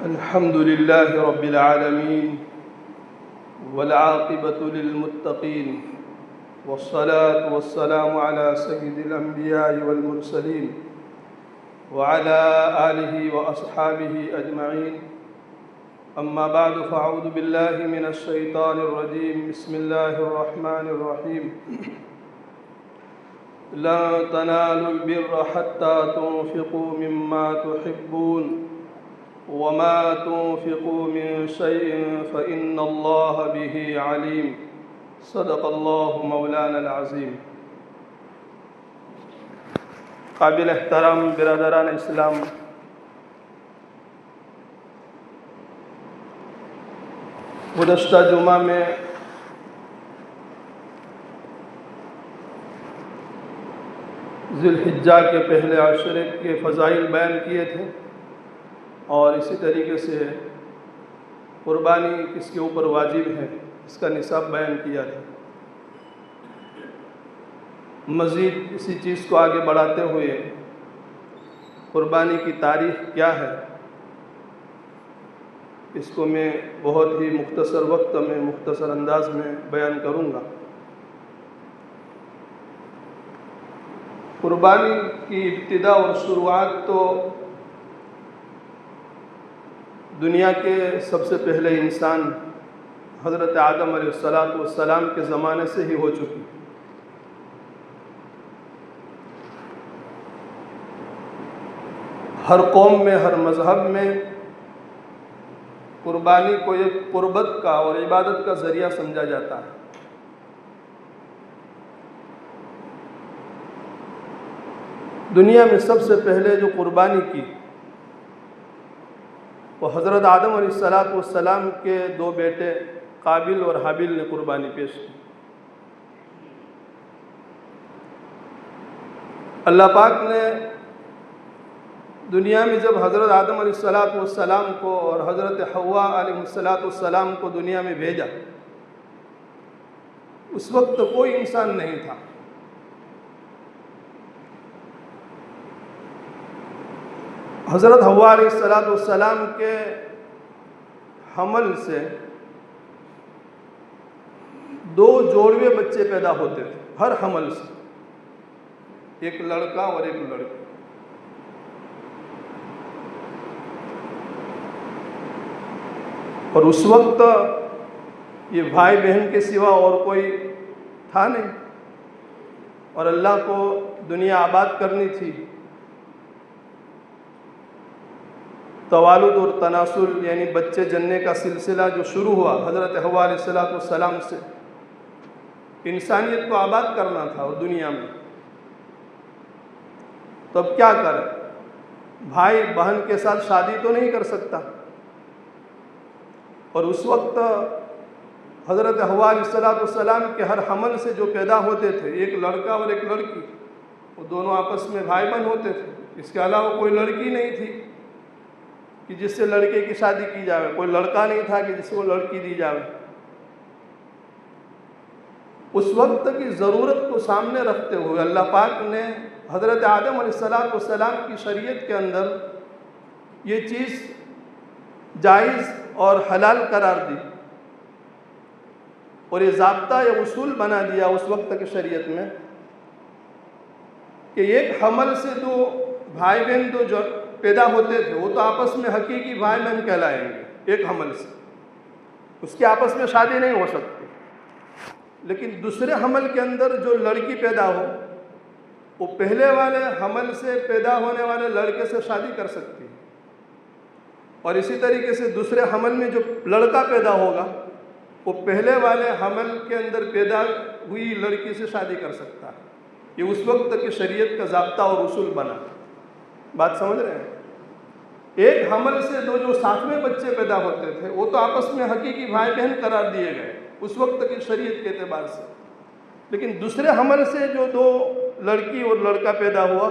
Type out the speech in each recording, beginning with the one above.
الحمد لله رب العالمين والعاقبة للمتقين والصلاة والسلام على سيد الأنبياء والمرسلين وعلى آله وأصحابه أجمعين. أما بعد فأعوذ بالله من الشيطان الرجيم. بسم الله الرحمن الرحيم. لن تنالوا البر حتى تنفقوا مما تحبون وما تنفقوا من شيء فإن الله به عليم. صدق اللہ مولانا العظیم. قابل احترام برادران اسلام، گزشتہ جمعہ میں ذی الحجہ کے پہلے عشرے کے فضائل بیان کیے تھے، اور اسی طریقے سے قربانی کس کے اوپر واجب ہے اس کا نصاب بیان کیا تھا. مزید اسی چیز کو آگے بڑھاتے ہوئے قربانی کی تاریخ کیا ہے اس کو میں بہت ہی مختصر وقت میں مختصر انداز میں بیان کروں گا. قربانی کی ابتدا اور شروعات تو دنیا کے سب سے پہلے انسان حضرت آدم علیہ السلام کے زمانے سے ہی ہو چکی. ہر قوم میں، ہر مذہب میں قربانی کو ایک قربت کا اور عبادت کا ذریعہ سمجھا جاتا ہے. دنیا میں سب سے پہلے جو قربانی کی وہ حضرت آدم علیہ السلام کے دو بیٹے قابل اور حابیل نے قربانی پیش کی. اللہ پاک نے دنیا میں جب حضرت آدم علیہ السلام کو اور حضرت حوا علیہ السلام کو دنیا میں بھیجا، اس وقت کوئی انسان نہیں تھا. حضرت حوا علیہ السلام کے حمل سے دو جوڑوے بچے پیدا ہوتے تھے. ہر حمل سے ایک لڑکا اور ایک لڑکی. اور اس وقت یہ بھائی بہن کے سوا اور کوئی تھا نہیں، اور اللہ کو دنیا آباد کرنی تھی. توالد اور تناسل یعنی بچے جننے کا سلسلہ جو شروع ہوا حضرت حوا علیہ السلام سے، انسانیت کو آباد کرنا تھا اور دنیا میں. تو اب کیا کرے؟ بھائی بہن کے ساتھ شادی تو نہیں کر سکتا، اور اس وقت حضرت حوا علیہ السلام کے ہر حمل سے جو پیدا ہوتے تھے، ایک لڑکا اور ایک لڑکی، وہ دونوں آپس میں بھائی بہن ہوتے تھے. اس کے علاوہ کوئی لڑکی نہیں تھی کہ جس سے لڑکے کی شادی کی جائے، کوئی لڑکا نہیں تھا کہ جس سے وہ لڑکی دی جائے. اس وقت کی ضرورت کو سامنے رکھتے ہوئے اللہ پاک نے حضرت آدم علیہ السلام کی شریعت کے اندر یہ چیز جائز اور حلال قرار دی، اور یہ ضابطہ یا اصول بنا دیا اس وقت کی شریعت میں کہ ایک حمل سے دو بھائی بہن جو پیدا ہوتے تھے وہ تو آپس میں حقیقی بھائی بہن کہلائیں گے. ایک حمل سے اس کی آپس میں شادی نہیں ہو سکتی، لیکن دوسرے حمل کے اندر جو لڑکی پیدا ہو وہ پہلے والے حمل سے پیدا ہونے والے لڑکے سے شادی کر سکتی ہے، اور اسی طریقے سے دوسرے حمل میں جو لڑکا پیدا ہوگا وہ پہلے والے حمل کے اندر پیدا ہوئی لڑکی سے شادی کر سکتا ہے. یہ اس وقت کی شریعت کا ضابطہ اور اصول بنا. بات سمجھ رہے ہیں؟ ایک حمل سے دو جو ساتویں بچے پیدا ہوتے تھے وہ تو آپس میں حقیقی بھائی بہن قرار دیے گئے اس وقت کی شریعت کے اعتبار سے، لیکن دوسرے حمل سے جو دو لڑکی اور لڑکا پیدا ہوا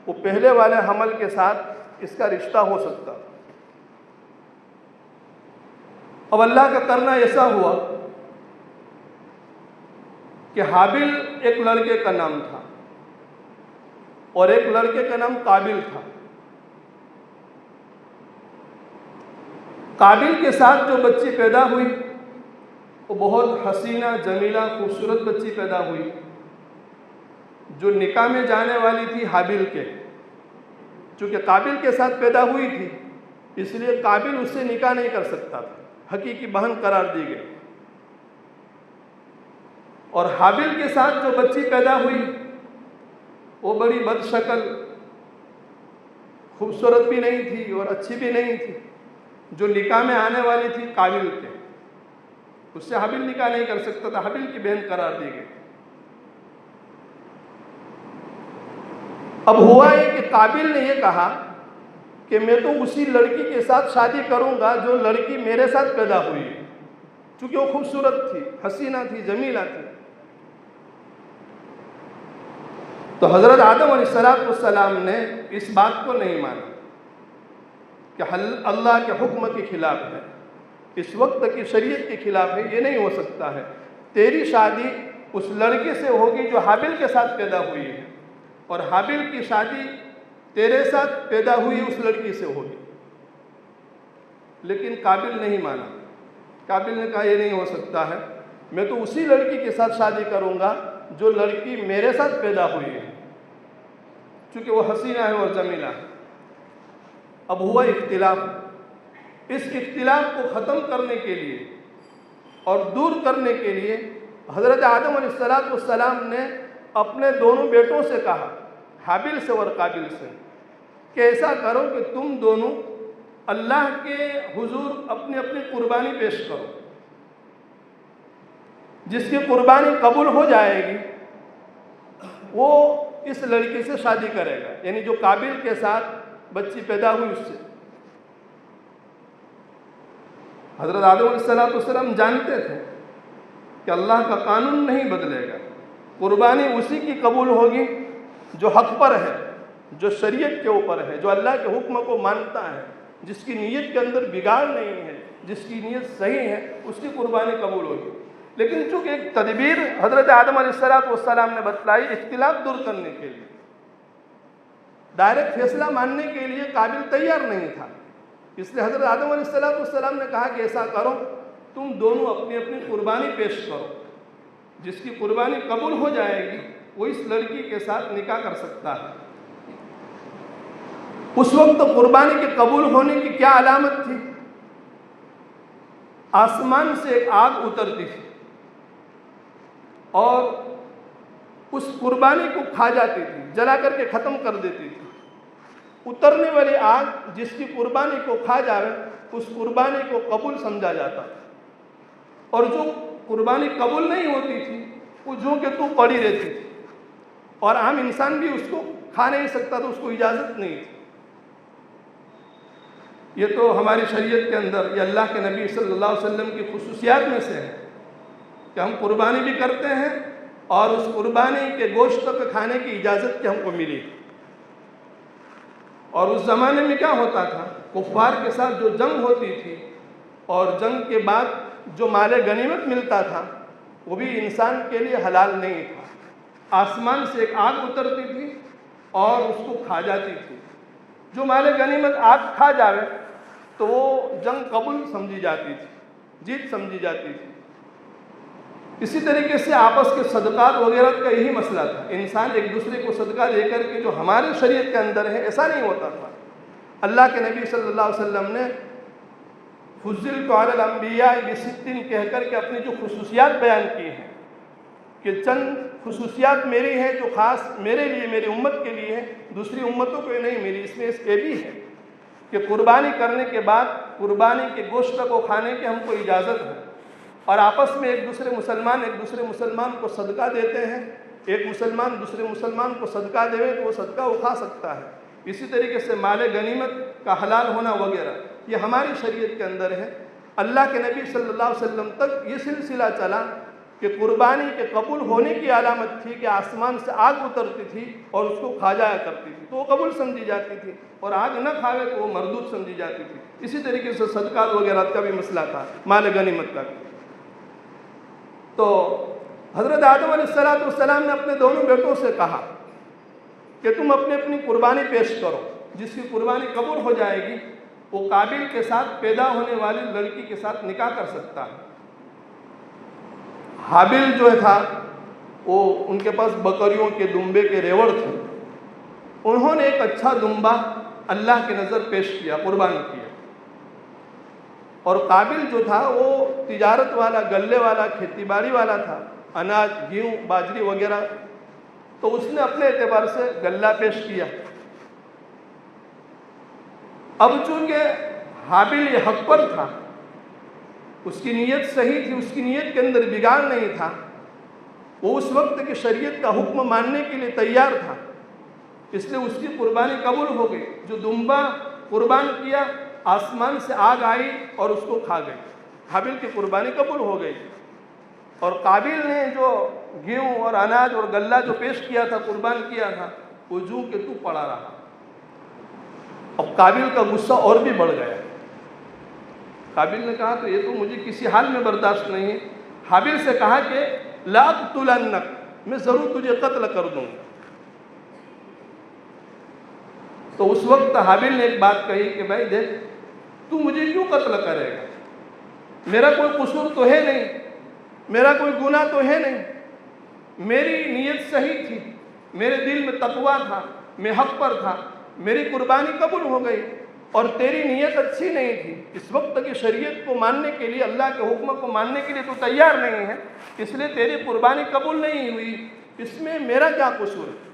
وہ پہلے والے حمل کے ساتھ اس کا رشتہ ہو سکتا. اب اللہ کا کرنا ایسا ہوا کہ حابیل ایک لڑکے کا نام تھا اور ایک لڑکے کا نام قابل تھا. قابل کے ساتھ جو بچی پیدا ہوئی وہ بہت حسینہ جمیلہ خوبصورت بچی پیدا ہوئی، جو نکاح میں جانے والی تھی حابیل کے، چونکہ قابل کے ساتھ پیدا ہوئی تھی اس لیے قابل اس سے نکاح نہیں کر سکتا تھا، حقیقی بہن قرار دی گئی۔ اور حابیل کے ساتھ جو بچی پیدا ہوئی وہ بڑی بد شکل، خوبصورت بھی نہیں تھی اور اچھی بھی نہیں تھی، جو نکاح میں آنے والی تھی قابل کے، اس سے حابیل نکاح نہیں کر سکتا تھا، حابیل کی بہن قرار دی گئی۔ اب ہوا یہ کہ قابل نے یہ کہا کہ میں تو اسی لڑکی کے ساتھ شادی کروں گا جو لڑکی میرے ساتھ پیدا ہوئی ہے، چونکہ وہ خوبصورت تھی، حسینہ تھی، جمیلہ تھی۔ تو حضرت آدم علیہ السلام نے اس بات کو نہیں مانا کہ اللہ کے حکم کے خلاف ہے، اس وقت کی شریعت کے خلاف ہے، یہ نہیں ہو سکتا ہے، تیری شادی اس لڑکے سے ہوگی جو حابیل کے ساتھ پیدا ہوئی ہے، اور حابیل کی شادی تیرے ساتھ پیدا ہوئی اس لڑکی سے ہوگی۔ لیکن قابل نہیں مانا، قابل نے کہا یہ نہیں ہو سکتا ہے، میں تو اسی لڑکی کے ساتھ شادی کروں گا جو لڑکی میرے ساتھ پیدا ہوئی ہے، چونکہ وہ حسینہ ہے اور جمیلہ ہے۔ اب ہوا اختلاف، اس اختلاف کو ختم کرنے کے لیے اور دور کرنے کے لیے حضرت آدم علیہ السلام نے اپنے دونوں بیٹوں سے کہا، حابیل سے اور قابل سے، کہ ایسا کرو کہ تم دونوں اللہ کے حضور اپنی اپنی قربانی پیش کرو، جس کی قربانی قبول ہو جائے گی وہ اس لڑکی سے شادی کرے گا، یعنی جو قابل کے ساتھ بچی پیدا ہوئی اس سے۔ حضرت آدم علیہ السلام جانتے تھے کہ اللہ کا قانون نہیں بدلے گا، قربانی اسی کی قبول ہوگی جو حق پر ہے، جو شریعت کے اوپر ہے، جو اللہ کے حکم کو مانتا ہے، جس کی نیت کے اندر بگاڑ نہیں ہے، جس کی نیت صحیح ہے، اس کی قربانی قبول ہوگی۔ لیکن چونکہ ایک تدبیر حضرت آدم علیہ السلام نے بتلائی اختلاف دور کرنے کے لیے، ڈائریکٹ فیصلہ ماننے کے لیے قابل تیار نہیں تھا، اس لیے حضرت آدم علیہ السلام نے کہا کہ ایسا کرو تم دونوں اپنی اپنی قربانی پیش کرو، جس کی قربانی قبول ہو جائے گی وہ اس لڑکی کے ساتھ نکاح کر سکتا ہے۔ اس وقت قربانی کے قبول ہونے کی کیا علامت تھی؟ آسمان سے ایک آگ اترتی تھی اور اس قربانی کو کھا جاتی تھی، جلا کر کے ختم کر دیتی تھی۔ اترنے والی آگ جس کی قربانی کو کھا جائے اس قربانی کو قبول سمجھا جاتا تھا، اور جو قربانی قبول نہیں ہوتی تھی وہ جو کہ تو پڑی رہتی تھی، اور عام انسان بھی اس کو کھا نہیں سکتا تو اس کو اجازت نہیں تھی۔ یہ تو ہماری شریعت کے اندر یہ اللہ کے نبی صلی اللہ علیہ وسلم کی خصوصیات میں سے ہے کہ ہم قربانی بھی کرتے ہیں اور اس قربانی کے گوشت کو کھانے کی اجازت کی ہم کو ملی۔ اور اس زمانے میں کیا ہوتا تھا، کفار کے ساتھ جو جنگ ہوتی تھی اور جنگ کے بعد جو مال غنیمت ملتا تھا وہ بھی انسان کے لیے حلال نہیں تھا۔ آسمان سے ایک آگ اترتی تھی اور اس کو کھا جاتی تھی، جو مال غنیمت آگ کھا جاوے تو وہ جنگ قبول سمجھی جاتی تھی، جیت سمجھی جاتی تھی۔ اسی طریقے سے آپس کے صدقات وغیرہ کا یہی مسئلہ تھا، انسان ایک دوسرے کو صدقہ دے کر کے جو ہمارے شریعت کے اندر ہے ایسا نہیں ہوتا تھا۔ اللہ کے نبی صلی اللہ علیہ وسلم نے فضلت علی الانبیاء بستین کہہ کر کے اپنی جو خصوصیات بیان کی ہیں کہ چند خصوصیات میری ہیں جو خاص میرے لیے، میری امت کے لیے ہے، دوسری امتوں کو نہیں ملی۔ اس میں یہ بھی ہے کہ قربانی کرنے کے بعد قربانی کے گوشت کو کھانے کی ہم کو اجازت ہے، اور آپس میں ایک دوسرے مسلمان کو صدقہ دیتے ہیں، ایک مسلمان دوسرے مسلمان کو صدقہ دے تو وہ صدقہ وہ کھا سکتا ہے۔ اسی طریقے سے مال غنیمت کا حلال ہونا وغیرہ یہ ہماری شریعت کے اندر ہے۔ اللہ کے نبی صلی اللہ علیہ وسلم تک یہ سلسلہ چلا کہ قربانی کے قبول ہونے کی علامت تھی کہ آسمان سے آگ اترتی تھی اور اس کو کھا جایا کرتی تھی تو وہ قبول سمجھی جاتی تھی، اور آگ نہ کھاوے تو وہ مردود سمجھی جاتی تھی۔ اسی طریقے سے صدقات وغیرہ کا بھی مسئلہ تھا، مال غنیمت کا بھی۔ تو حضرت آدم علیہ السلام نے اپنے دونوں بیٹوں سے کہا کہ تم اپنی اپنی قربانی پیش کرو، جس کی قربانی قبول ہو جائے گی وہ قابل کے ساتھ پیدا ہونے والی لڑکی کے ساتھ نکاح کر سکتا ہے۔ حابل جو تھا وہ ان کے پاس بکریوں کے دمبے کے ریوڑ تھے، انہوں نے ایک اچھا دمبا اللہ کی نظر پیش کیا، قربان کیا، اور قابل جو تھا وہ تجارت والا، گلے والا، کھیتی باڑی والا تھا، اناج، گیہوں، باجری وغیرہ، تو اس نے اپنے اعتبار سے گلہ پیش کیا۔ اب چونکہ حابل یہ حق پر تھا، اس کی نیت صحیح تھی، اس کی نیت کے اندر بگاڑ نہیں تھا، وہ اس وقت کی شریعت کا حکم ماننے کے لیے تیار تھا، اس لیے اس کی قربانی قبول ہو گئی۔ جو دمبا قربان کیا، آسمان سے آگ آئی اور اس کو کھا گئی، حابل کی قربانی قبول ہو گئی۔ اور قابل نے جو گیہوں اور اناج اور غلہ جو پیش کیا تھا، قربان کیا تھا، وہ جو کہ تو پڑا رہا۔ اب قابل کا غصہ اور بھی بڑھ گیا، قابل نے کہا تو یہ تو مجھے کسی حال میں برداشت نہیں ہے۔ حابل سے کہا کہ لا اقتلنک، میں ضرور تجھے قتل کر دوں گا۔ تو اس وقت حابل نے ایک بات کہی کہ بھائی دیکھ، تو مجھے کیوں قتل کرے گا؟ میرا کوئی قصور تو ہے نہیں، میرا کوئی گناہ تو ہے نہیں، میری نیت صحیح تھی، میرے دل میں تقویٰ تھا، میں حق پر تھا، میری قربانی قبول ہو گئی، اور تیری نیت اچھی نہیں تھی، اس وقت کی شریعت کو ماننے کے لیے، اللہ کے حکم کو ماننے کے لیے تو تیار نہیں ہے، اس لیے تیری قربانی قبول نہیں ہوئی، اس میں میرا کیا قصور ہے؟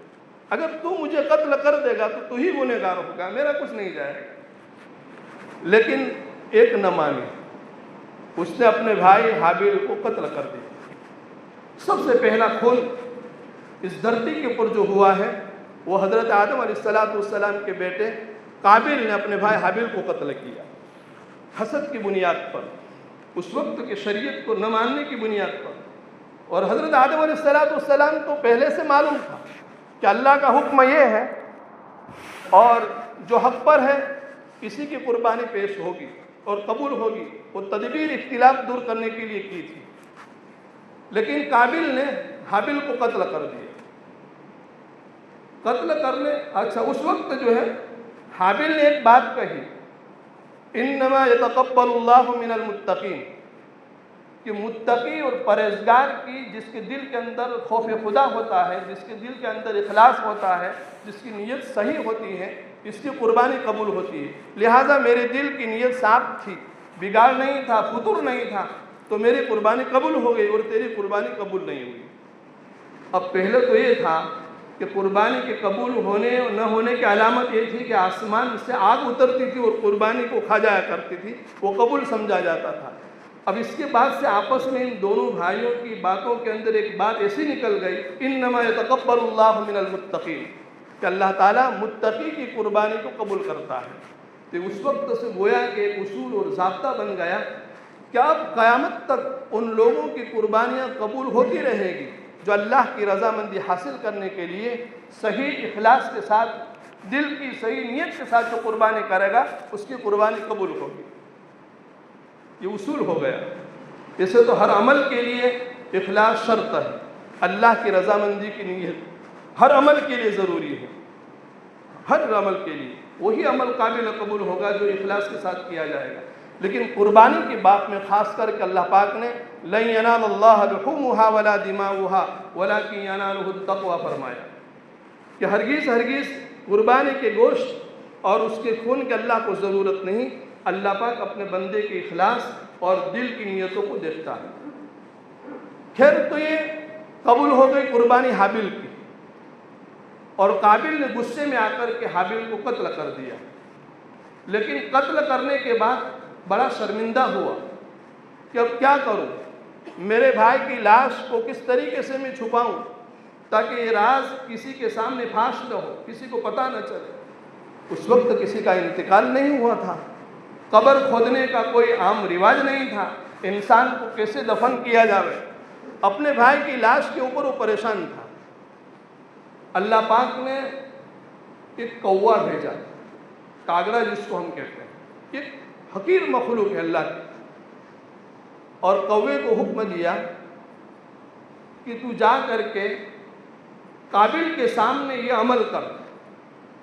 اگر تو مجھے قتل کر دے گا تو ہی گنہگار ہوگا، میرا کچھ نہیں جائے گا۔ لیکن ایک نہ مانی، اس نے اپنے بھائی حابل کو قتل کر دیا۔ سب سے پہلا خون اس دھرتی کے اوپر جو ہوا ہے وہ حضرت آدم علیہ السلام کے بیٹے قابل نے اپنے بھائی حابل کو قتل کیا، حسد کی بنیاد پر، اس وقت کی شریعت کو نہ ماننے کی بنیاد پر۔ اور حضرت آدم علیہ السلام تو پہلے سے معلوم تھا کہ اللہ کا حکم یہ ہے اور جو حق پر ہے کسی کی قربانی پیش ہوگی اور قبول ہوگی، وہ تدبیر اختلاف دور کرنے کے لیے کی تھی، لیکن قابل نے حابل کو قتل کر دیا۔ قتل کرنے، اچھا اس وقت جو ہے حابل نے ایک بات کہی، انما یتقبل اللہ من المتقین، کہ متقی اور پرہیزگار کی، جس کے دل کے اندر خوف خدا ہوتا ہے، جس کے دل کے اندر اخلاص ہوتا ہے، جس کی نیت صحیح ہوتی ہے، اس کی قربانی قبول ہوتی ہے۔ لہٰذا میرے دل کی نیت صاف تھی، بگاڑ نہیں تھا، فطور نہیں تھا، تو میری قربانی قبول ہو گئی اور تیری قربانی قبول نہیں ہوئی۔ اب پہلے تو یہ تھا کہ قربانی کے قبول ہونے اور نہ ہونے کی علامت یہ تھی کہ آسمان سے آگ اترتی تھی اور قربانی کو کھا جایا کرتی تھی، وہ قبول سمجھا جاتا تھا۔ اب اس کے بعد سے آپس میں ان دونوں بھائیوں کی باتوں کے اندر ایک بات ایسی نکل گئی، انما یتقبل اللہ من المتقین، کہ اللہ تعالیٰ متقی کی قربانی کو قبول کرتا ہے۔ تو اس وقت سے گویا کہ ایک اصول اور ضابطہ بن گیا کہ اب قیامت تک ان لوگوں کی قربانیاں قبول ہوتی رہے گی جو اللہ کی رضامندی حاصل کرنے کے لیے صحیح اخلاص کے ساتھ، دل کی صحیح نیت کے ساتھ جو قربانی کرے گا اس کی قربانی قبول ہوگی۔ یہ اصول ہو گیا۔ اسے تو ہر عمل کے لیے اخلاص شرط ہے، اللہ کی رضامندی کی نیت ہر عمل کے لیے ضروری ہے، ہر عمل کے لیے وہی عمل قابل قبول ہوگا جو اخلاص کے ساتھ کیا جائے گا۔ لیکن قربانی کی بات میں خاص کر کے اللہ پاک نے لن ینال اللہ لحومها ولا دماؤها ولکن ینالہ التقوی فرمایا کہ ہرگز قربانی کے گوشت اور اس کے خون کے اللہ کو ضرورت نہیں، اللہ پاک اپنے بندے کے اخلاص اور دل کی نیتوں کو دیکھتا ہے۔ خیر تو یہ قبول ہو گئی قربانی حابل کی، اور قابل نے غصے میں آ کر کے حابل کو قتل کر دیا، لیکن قتل کرنے کے بعد بڑا شرمندہ ہوا کہ اب کیا کروں، میرے بھائی کی لاش کو کس طریقے سے میں چھپاؤں تاکہ یہ راز کسی کے سامنے فاش نہ ہو، کسی کو پتہ نہ چلے۔ اس وقت کسی کا انتقال نہیں ہوا تھا، قبر کھودنے کا کوئی عام رواج نہیں تھا، انسان کو کیسے دفن کیا جاوے، اپنے بھائی کی لاش کے اوپر وہ پریشان تھا۔ اللہ پاک نے ایک کوا بھیجا، کاغڑا جس کو ہم کہتے ہیں، ایک حقیر مخلوق ہے اللہ کی، اور کوے کو حکم دیا کہ تو جا کر کے قابل کے سامنے یہ عمل کر۔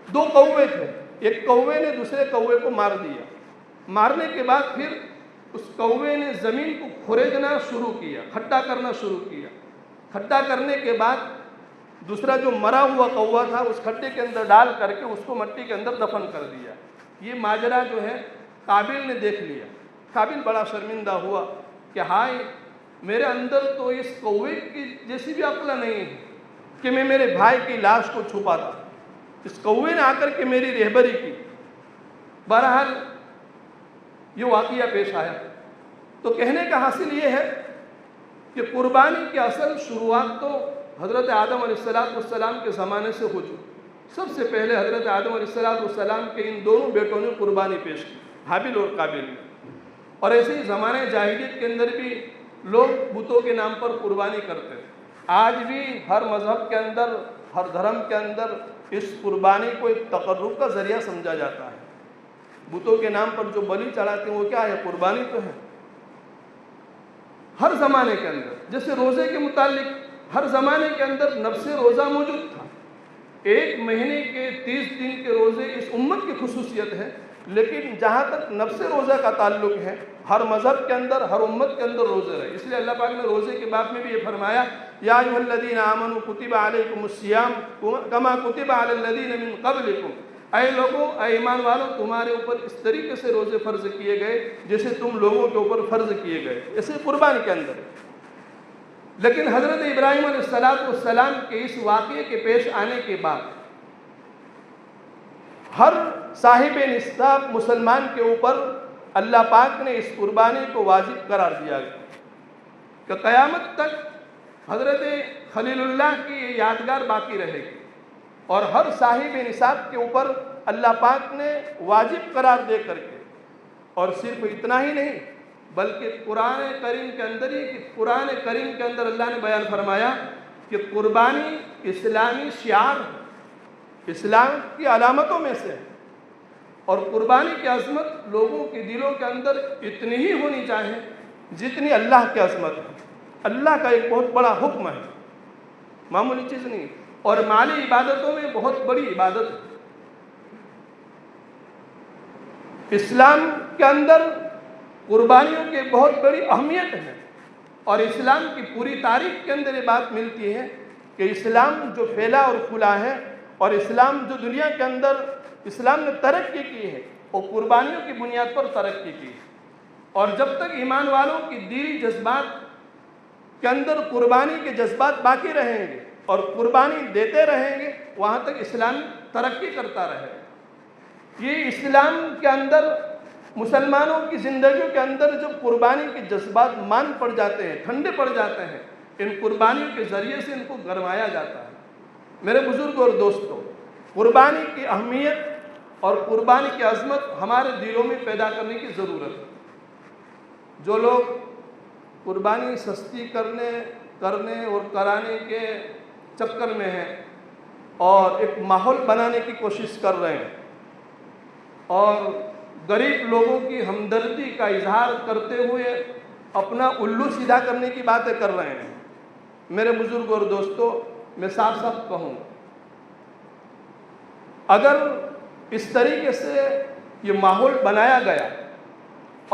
دو کوے تھے، ایک کوے نے دوسرے کوے کو مار دیا، مارنے کے بعد پھر اس کوے نے زمین کو کھریدنا شروع کیا، کھڈا کرنا شروع کیا۔ کھڈا کرنے کے بعد دوسرا جو مرا ہوا کوا تھا اس کھڈے کے اندر ڈال کر کے اس کو مٹی کے اندر دفن کر دیا۔ یہ ماجرا جو ہے قابیل نے دیکھ لیا۔ قابیل بڑا شرمندہ ہوا کہ ہائے، میرے اندر تو اس کوے کی جیسی بھی عقل نہیں ہے کہ میں میرے بھائی کی لاش کو چھپاتا۔ اس کوے نے آ کر کے میری رہبری کی۔ بہرحال یہ واقعہ پیش آیا۔ تو کہنے کا حاصل یہ ہے کہ قربانی کی اصل شروعات تو حضرت آدم علیہ السلام کے زمانے سے ہو چکی۔ سب سے پہلے حضرت آدم علیہ السلام کے ان دونوں بیٹوں نے قربانی پیش کی، حابیل اور قابیل نے۔ اور ایسے ہی زمانے جاہلیت کے اندر بھی لوگ بتوں کے نام پر قربانی کرتے ہیں۔ آج بھی ہر مذہب کے اندر، ہر دھرم کے اندر اس قربانی کو ایک تقرب کا ذریعہ سمجھا جاتا ہے۔ بتوں کے نام پر جو بلی چڑھاتے ہیں وہ کیا ہے؟ قربانی تو ہے۔ ہر زمانے کے اندر، جیسے روزے کے متعلق ہر زمانے کے اندر نفس روزہ موجود تھا۔ ایک مہینے کے 30 دن کے روزے اس امت کی خصوصیت ہے، لیکن جہاں تک نفس روزہ کا تعلق ہے ہر مذہب کے اندر، ہر امت کے اندر روزے رہے۔ اس لیے اللہ پاک نے روزے کے باب میں بھی یہ فرمایا، یا ایھا الذین آمنوا کتب علیکم الصیام کما کتب علی الذین من قبلکم، اے لوگوں، اے ایمان والوں، تمہارے اوپر اس طریقے سے روزے فرض کیے گئے جیسے تم لوگوں کے اوپر فرض کیے گئے، ایسے قربانی کے اندر۔ لیکن حضرت ابراہیم علیہ السلام کے اس واقعے کے پیش آنے کے بعد ہر صاحب نصاب مسلمان کے اوپر اللہ پاک نے اس قربانی کو واجب قرار دیا گیا کہ قیامت تک حضرت خلیل اللہ کی یہ یادگار باقی رہے گی، اور ہر صاحب نصاب کے اوپر اللہ پاک نے واجب قرار دے کر کے، اور صرف اتنا ہی نہیں بلکہ قرآن کریم کے اندر اللہ نے بیان فرمایا کہ قربانی اسلامی شعار، اسلام کی علامتوں میں سے ہے، اور قربانی کی عظمت لوگوں کے دلوں کے اندر اتنی ہی ہونی چاہیے جتنی اللہ کی عظمت ہے۔ اللہ کا ایک بہت بڑا حکم ہے، معمولی چیز نہیں، اور مالی عبادتوں میں بہت بڑی عبادت ہے۔ اسلام کے اندر قربانیوں کی بہت بڑی اہمیت ہے، اور اسلام کی پوری تاریخ کے اندر یہ بات ملتی ہے کہ اسلام جو پھیلا اور پھولا ہے، اور اسلام جو دنیا کے اندر اسلام نے ترقی کی ہے، وہ قربانیوں کی بنیاد پر ترقی کی ہے۔ اور جب تک ایمان والوں کی دلی جذبات کے اندر قربانی کے جذبات باقی رہیں گے اور قربانی دیتے رہیں گے، وہاں تک اسلام ترقی کرتا رہے گا۔ یہ اسلام کے اندر مسلمانوں کی زندگیوں کے اندر جب قربانی کے جذبات مان پڑ جاتے ہیں، ٹھنڈے پڑ جاتے ہیں، ان قربانیوں کے ذریعے سے ان کو گرمایا جاتا ہے۔ میرے بزرگ اور دوستوں، قربانی کی اہمیت اور قربانی کی عظمت ہمارے دلوں میں پیدا کرنے کی ضرورت ہے۔ جو لوگ قربانی سستی کرنے اور کرانے کے چکر میں ہیں اور ایک ماحول بنانے کی کوشش کر رہے ہیں اور غریب لوگوں کی ہمدردی کا اظہار کرتے ہوئے اپنا الو سیدھا کرنے کی باتیں کر رہے ہیں، میرے بزرگ اور دوستوں، میں صاف کہوں، اگر اس طریقے سے یہ ماحول بنایا گیا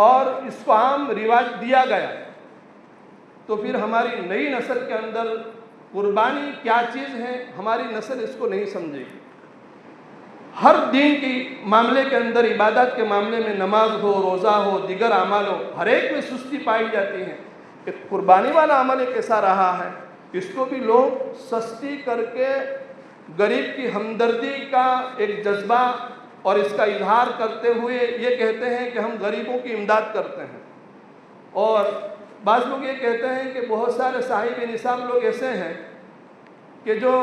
اور اس کو عام رواج دیا گیا تو پھر ہماری نئی نسل کے اندر قربانی کیا چیز ہے ہماری نسل اس کو نہیں سمجھے گی۔ ہر دین کی معاملے کے اندر، عبادت کے معاملے میں، نماز ہو، روزہ ہو، دیگر اعمال ہو، ہر ایک میں سستی پائی جاتی ہے۔ ایک قربانی والا عمل ایک ایسا رہا ہے، اس کو بھی لوگ سستی کر کے غریب کی ہمدردی کا ایک جذبہ اور اس کا اظہار کرتے ہوئے یہ کہتے ہیں کہ ہم غریبوں کی امداد کرتے ہیں۔ اور بعض لوگ یہ کہتے ہیں کہ بہت سارے صاحب نصاب لوگ ایسے ہیں کہ جو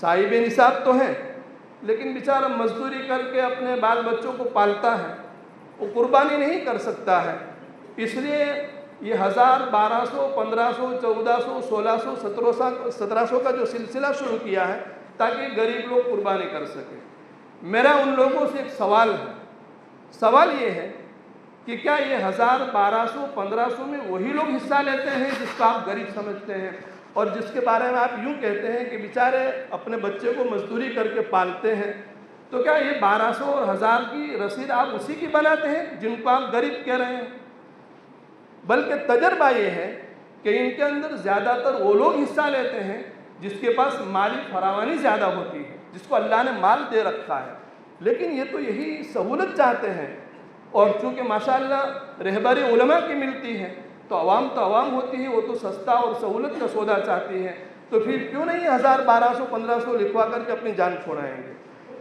صاحب نصاب تو ہیں لیکن بیچارہ مزدوری کر کے اپنے بال بچوں کو پالتا ہے، وہ قربانی نہیں کر سکتا ہے، اس لیے یہ 1000، 1200، 1500، 1400، 1600، 1700 کا جو سلسلہ شروع کیا ہے تاکہ غریب لوگ قربانی کر سکیں۔ میرا ان لوگوں سے ایک سوال ہے، سوال یہ ہے کہ کیا یہ 1000، 1200، 1500 میں وہی لوگ حصہ لیتے ہیں جس کو آپ غریب سمجھتے ہیں اور جس کے بارے میں آپ یوں کہتے ہیں کہ بیچارے اپنے بچے کو مزدوری کر کے پالتے ہیں؟ تو کیا یہ 1200 اور 1000 کی رسید آپ اسی کی بناتے ہیں جن کو آپ غریب کہہ رہے ہیں؟ بلکہ تجربہ یہ ہے کہ ان کے اندر زیادہ تر وہ لوگ حصہ لیتے ہیں جس کے پاس مالی فراوانی زیادہ ہوتی ہے، جس کو اللہ نے مال دے رکھا ہے، لیکن یہ تو یہی سہولت چاہتے ہیں، اور چونکہ ماشاءاللہ رہبری علماء کی ملتی ہے تو عوام ہوتی ہے، وہ تو سستا اور سہولت کا سودا چاہتی ہے، تو پھر کیوں نہیں 1000 1200 1500 لکھوا کر کے اپنی جان چھوڑائیں گے؟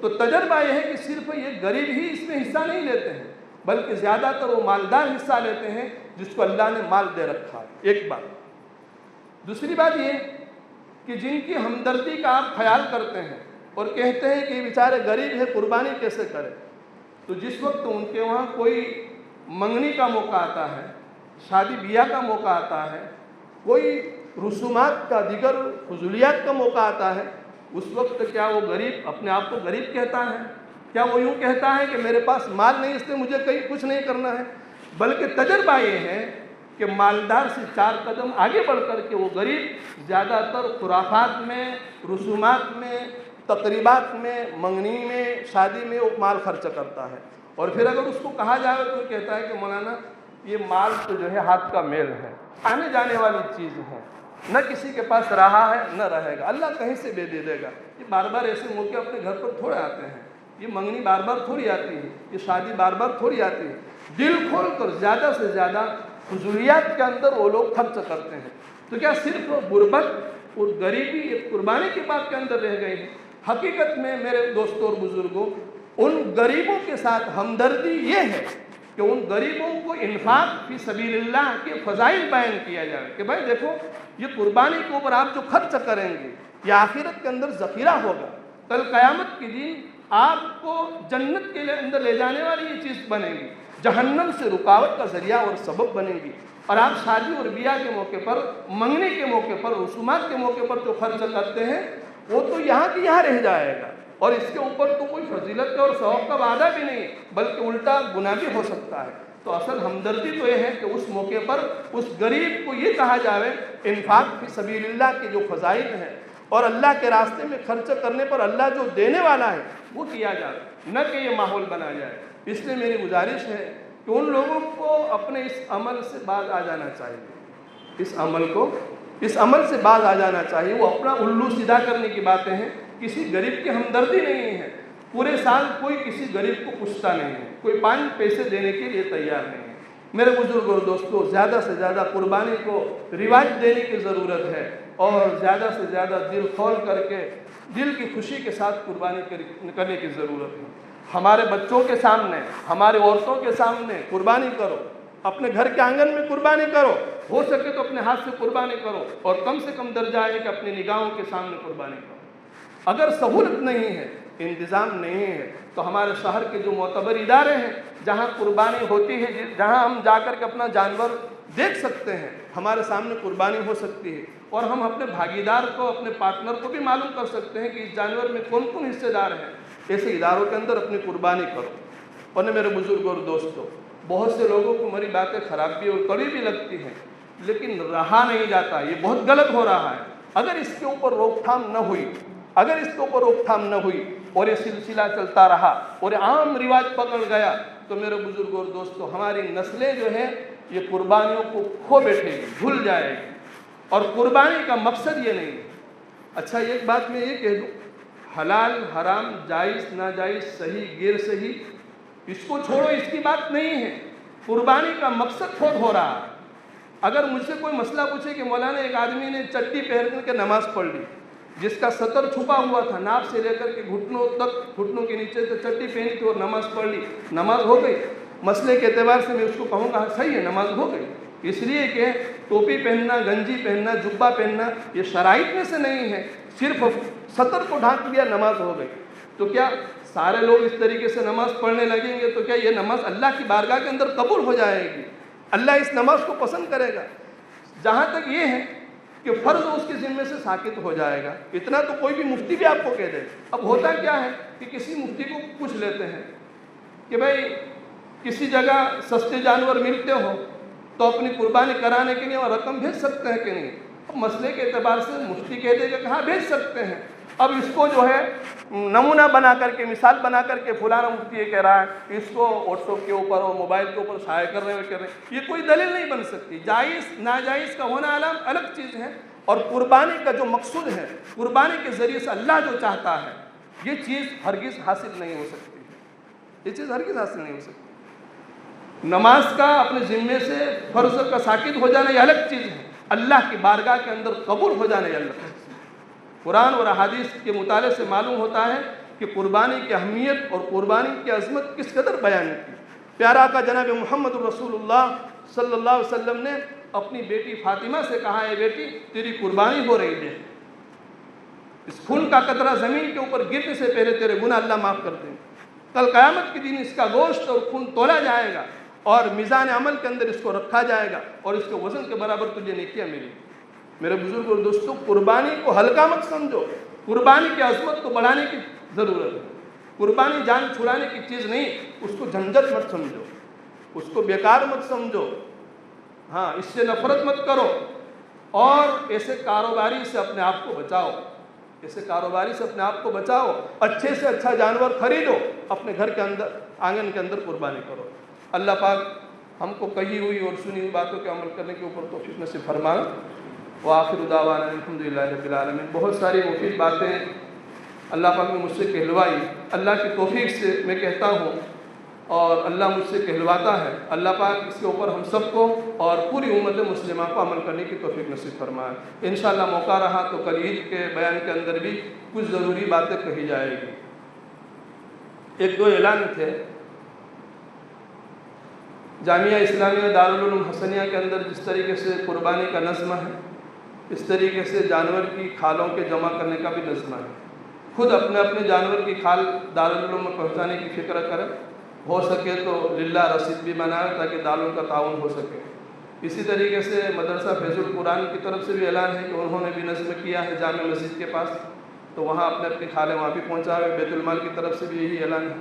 تو تجربہ یہ ہے کہ صرف یہ غریب ہی اس میں حصہ نہیں لیتے ہیں، بلکہ زیادہ تر وہ مالدار حصہ لیتے ہیں جس کو اللہ نے مال دے رکھا ہے، ایک بات۔ دوسری بات یہ کہ جن کی ہمدردی کا آپ خیال کرتے ہیں اور کہتے ہیں کہ یہ بیچارے غریب ہے، قربانی کیسے کریں، تو جس وقت ان کے وہاں کوئی منگنی کا موقع آتا ہے، شادی بیاہ کا موقع آتا ہے، کوئی رسومات کا دیگر فضولیات کا موقع آتا ہے، اس وقت کیا وہ غریب اپنے آپ کو غریب کہتا ہے؟ کیا وہ یوں کہتا ہے کہ میرے پاس مال نہیں اس لیے مجھے کہیں کچھ نہیں کرنا ہے؟ بلکہ تجربہ یہ ہے کہ مالدار سے 4 قدم آگے بڑھ کر کے وہ غریب زیادہ تر خرافات میں، رسومات میں، تقریبات میں، منگنی میں، شادی میں وہ مال خرچ کرتا ہے، اور پھر اگر اس کو کہا جائے تو کہتا ہے کہ مولانا یہ مال تو جو ہے ہاتھ کا میل ہے، آنے جانے والی چیز ہے، نہ کسی کے پاس رہا ہے نہ رہے گا، اللہ کہیں سے دے دے گا، یہ بار بار ایسے موقع اپنے گھر پر تھوڑے آتے ہیں، یہ منگنی بار بار تھوڑی آتی ہے، یہ شادی بار بار تھوڑی آتی ہے، دل کھول کر زیادہ سے زیادہ فضولیات کے اندر وہ لوگ خرچ کرتے ہیں۔ تو کیا صرف غربت اور غریبی ایک قربانی کی بات کے اندر رہ گئی ہے؟ حقیقت میں میرے دوستوں اور بزرگوں، ان غریبوں کے ساتھ ہمدردی یہ ہے کہ ان غریبوں کو انفاق فی سبیل اللہ کے فضائل بیان کیا جائے کہ بھائی دیکھو یہ قربانی کے اوپر آپ جو خرچ کریں گے یہ آخرت کے اندر ذخیرہ ہوگا، کل قیامت کے دن آپ کو جنت کے اندر لے جانے والی یہ چیز بنے گی، جہنم سے رکاوٹ کا ذریعہ اور سبب بنے گی، اور آپ شادی اور بیاہ کے موقع پر، منگنی کے موقع پر، رسومات کے موقع پر جو خرچ کرتے ہیں وہ تو یہاں کی یہاں رہ جائے گا، اور اس کے اوپر تو کوئی فضیلت کا اور ثواب کا وعدہ بھی نہیں، بلکہ الٹا گناہ بھی ہو سکتا ہے۔ تو اصل ہمدردی تو یہ ہے کہ اس موقع پر اس غریب کو یہ کہا جائے انفاق فی سبیل اللہ کے جو فضائل ہیں اور اللہ کے راستے میں خرچ کرنے پر اللہ جو دینے والا ہے وہ کیا جائے، نہ کہ یہ ماحول بنا جائے۔ اس لیے میری گزارش ہے کہ ان لوگوں کو اپنے اس عمل سے باز آ جانا چاہیے، اس عمل سے باز آ جانا چاہیے۔ وہ اپنا الو سیدھا کرنے کی باتیں ہیں، کسی غریب کی ہمدردی نہیں ہے، پورے سال کوئی کسی غریب کو پوچھتا نہیں ہے، کوئی 5 پیسے دینے کے لیے تیار نہیں ہے۔ میرے بزرگ اور دوستوں، زیادہ سے زیادہ قربانی کو رواج دینے کی ضرورت ہے، اور زیادہ سے زیادہ دل کھول کر کے دل کی خوشی کے ساتھ قربانی کرنے کی ضرورت ہے۔ ہمارے بچوں کے سامنے، ہمارے عورتوں کے سامنے قربانی کرو، اپنے گھر کے آنگن میں قربانی کرو، ہو سکے تو اپنے ہاتھ سے قربانی کرو، اور کم سے کم درجہ ہے کہ اپنی نگاہوں کے سامنے قربانی کرو۔ اگر سہولت نہیں ہے، انتظام نہیں ہے، تو ہمارے شہر کے جو معتبر ادارے ہیں جہاں قربانی ہوتی ہے، جہاں ہم جا کر کے اپنا جانور دیکھ سکتے ہیں، ہمارے سامنے قربانی ہو سکتی ہے، اور ہم اپنے بھاگیدار کو، اپنے پارٹنر کو بھی معلوم کر سکتے ہیں کہ اس جانور میں کون کون حصے دار ہیں۔ ایسے اداروں کے اندر اپنی قربانی کرو۔ اور میرے بزرگ اور دوستوں، بہت سے لوگوں کو ہماری باتیں خراب بھی اور کڑوی بھی لگتی ہیں، لیکن رہا نہیں جاتا، یہ بہت غلط ہو رہا ہے۔ اگر اس کے اوپر روک تھام نہ ہوئی اور یہ سلسلہ چلتا رہا اور عام رواج پکڑ گیا تو میرے بزرگ اور دوستوں، ہماری نسلیں جو ہیں یہ قربانیوں کو کھو بیٹھے گی، بھول جائے گی، اور قربانی کا مقصد یہ نہیں ہے۔ اچھا ایک بات میں یہ کہہ دوں، حلال حرام، جائز ناجائز، صحیح غیر صحیح، اس کو چھوڑو، اس کی بات نہیں ہے۔ قربانی کا مقصد خود ہو رہا ہے۔ اگر مجھ سے کوئی مسئلہ پوچھے کہ مولانا ایک آدمی نے چٹی پہن کے نماز پڑھ لی، جس کا سطر چھپا ہوا تھا، ناف سے لے کر کے گھٹنوں تک، گھٹنوں کے نیچے سے چٹی پہنی تھی اور نماز پڑھ لی، نماز ہو گئی؟ مسئلے کے اعتبار سے میں اس کو کہوں گا صحیح ہے، نماز ہو گئی، اس لیے کہ ٹوپی پہننا، گنجی پہننا، جبہ پہننا یہ شرائط میں سے نہیں ہے، صرف سطر کو ڈھانک لیا، نماز ہو گئی۔ تو کیا سارے لوگ اس طریقے سے نماز پڑھنے لگیں گے تو کیا یہ نماز اللہ کی بارگاہ کے اندر قبول ہو جائے گی؟ اللہ اس نماز کو پسند کرے گا؟ جہاں تک یہ ہے کہ فرض اس کے ذمے سے ساقط ہو جائے گا، اتنا تو کوئی بھی مفتی بھی آپ کو کہہ دے۔ اب ہوتا کیا ہے کہ کسی مفتی کو پوچھ لیتے ہیں کہ بھائی کسی جگہ سستے جانور ملتے ہو تو اپنی قربانی کرانے کے لیے وہ رقم بھیج سکتے ہیں کہ نہیں؟ اب مسئلے کے اعتبار سے مفتی کہہ دے گا کہ ہاں بھیج سکتے ہیں۔ اب اس کو جو ہے نمونہ بنا کر کے، مثال بنا کر کے فلانا مفتی یہ کہہ رہا ہے کہ اس کو واٹس ایپ کے اوپر اور موبائل کے اوپر شائع کر رہے ہیں، یہ کوئی دلیل نہیں بن سکتی۔ جائز ناجائز کا ہونا الگ چیز ہے، اور قربانی کا جو مقصود ہے، قربانی کے ذریعے سے اللہ جو چاہتا ہے، یہ چیز ہرگز حاصل نہیں ہو سکتی، یہ چیز ہرگز حاصل نہیں ہو سکتی۔ نماز کا اپنے ذمے سے فرض کا ساقط ہو جانا یہ الگ چیز ہے، اللہ کی بارگاہ کے اندر قبول ہو جانا یہ الگ چیز ہے۔ قرآن اور احادیث کے مطالعے سے معلوم ہوتا ہے کہ قربانی کی اہمیت اور قربانی کی عظمت کس قدر بیان کی۔ پیارا کا جناب محمد رسول اللہ صلی اللہ علیہ وسلم نے اپنی بیٹی فاطمہ سے کہا، اے بیٹی تیری قربانی ہو رہی ہے، اس خون کا قطرہ زمین کے اوپر گرنے سے پہلے تیرے گناہ اللہ معاف کر دیں۔ کل قیامت کے دن اس کا گوشت اور خون تولا جائے گا اور میزان عمل کے اندر اس کو رکھا جائے گا اور اس کے وزن کے برابر تجھے نیکیاں ملیں۔ میرے بزرگ اور دوستوں، قربانی کو ہلکا مت سمجھو، قربانی کی عظمت کو بڑھانے کی ضرورت ہے۔ قربانی جان چھڑانے کی چیز نہیں، اس کو جھنجھٹ مت سمجھو، اس کو بیکار مت سمجھو، ہاں اس سے نفرت مت کرو، اور ایسے کاروباری سے اپنے آپ کو بچاؤ، ایسے کاروباری سے اپنے آپ کو بچاؤ، اچھے سے اچھا جانور خریدو، اپنے گھر کے اندر آنگن کے اندر قربانی کرو۔ اللہ پاک ہم کو کہی ہوئی اور سنی ہوئی باتوں کے عمل کرنے کے اوپر توفیق نصیب فرمائے۔ وآخر دعوانا الحمدللہ رب العالمین۔ بہت ساری مفید باتیں اللہ پاک نے مجھ سے کہلوائی، اللہ کی توفیق سے میں کہتا ہوں اور اللہ مجھ سے کہلواتا ہے۔ اللہ پاک اس کے اوپر ہم سب کو اور پوری امت مسلمہ کو عمل کرنے کی توفیق نصیب فرمائے۔ انشاءاللہ موقع رہا تو کل عید کے بیان کے اندر بھی کچھ ضروری باتیں کہی جائے گی۔ ایک دو اعلان تھے۔ جامعہ اسلامیہ دارالعلوم حسنیہ کے اندر جس طریقے سے قربانی کا نظم ہے، اس طریقے سے جانور کی کھالوں کے جمع کرنے کا بھی نظم ہے۔ خود اپنے اپنے جانور کی کھال دارالعلوم میں پہنچانے کی فکر کریں، ہو سکے تو للہ رسید بھی بنائیں تاکہ دارالعلوم کا تعاون ہو سکے۔ اسی طریقے سے مدرسہ فیض القرآن کی طرف سے بھی اعلان ہے کہ انہوں نے بھی نظم کیا ہے جامع مسجد کے پاس، تو وہاں اپنے اپنی کھالیں وہاں بھی پہنچائے۔ بیت المال کی طرف سے بھی یہی اعلان ہے۔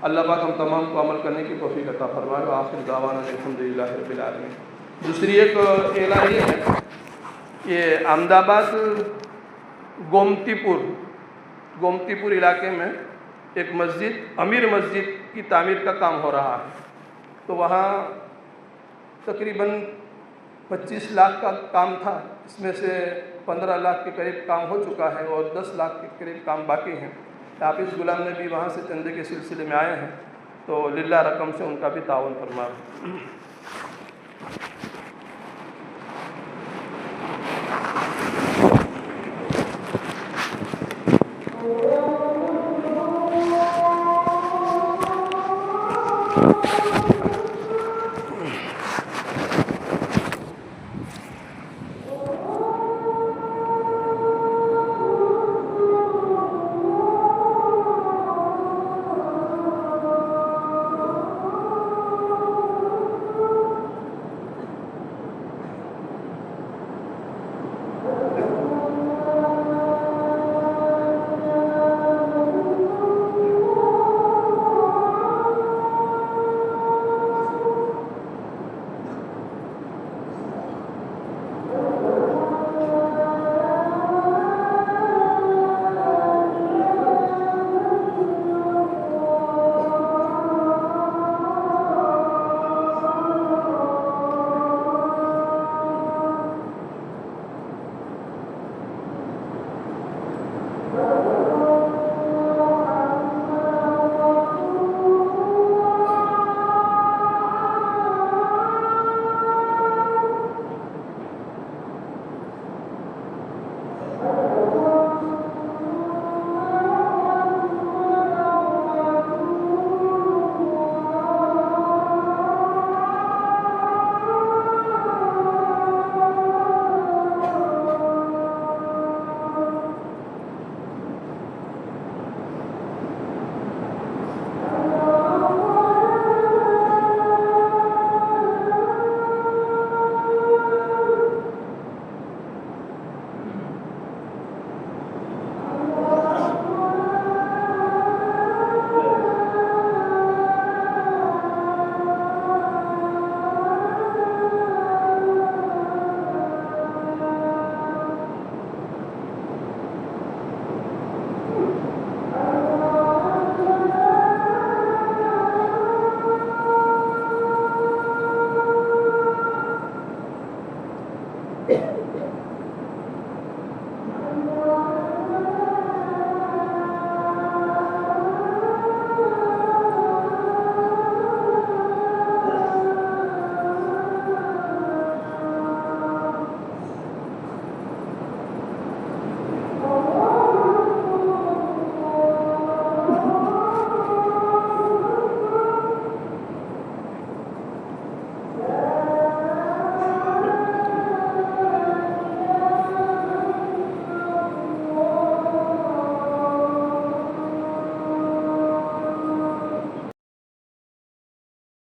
اللہ پاک ہم تمام کو عمل کرنے کی توفیق عطا فرمائے۔ آخر دعوانا الحمدللہ رب العالمین۔ دوسری ایک اعلان یہ ہے کہ احمد آباد گومتی پور علاقے میں ایک مسجد، امیر مسجد کی تعمیر کا کام ہو رہا ہے، تو وہاں تقریباً 25 لاکھ کا کام تھا، اس میں سے 15 لاکھ کے قریب کام ہو چکا ہے اور 10 لاکھ کے قریب کام باقی ہیں۔ حافظ غلام نبی وہاں سے چندے کے سلسلے میں آئے ہیں، تو للہ رقم سے ان کا بھی تعاون فرمائے۔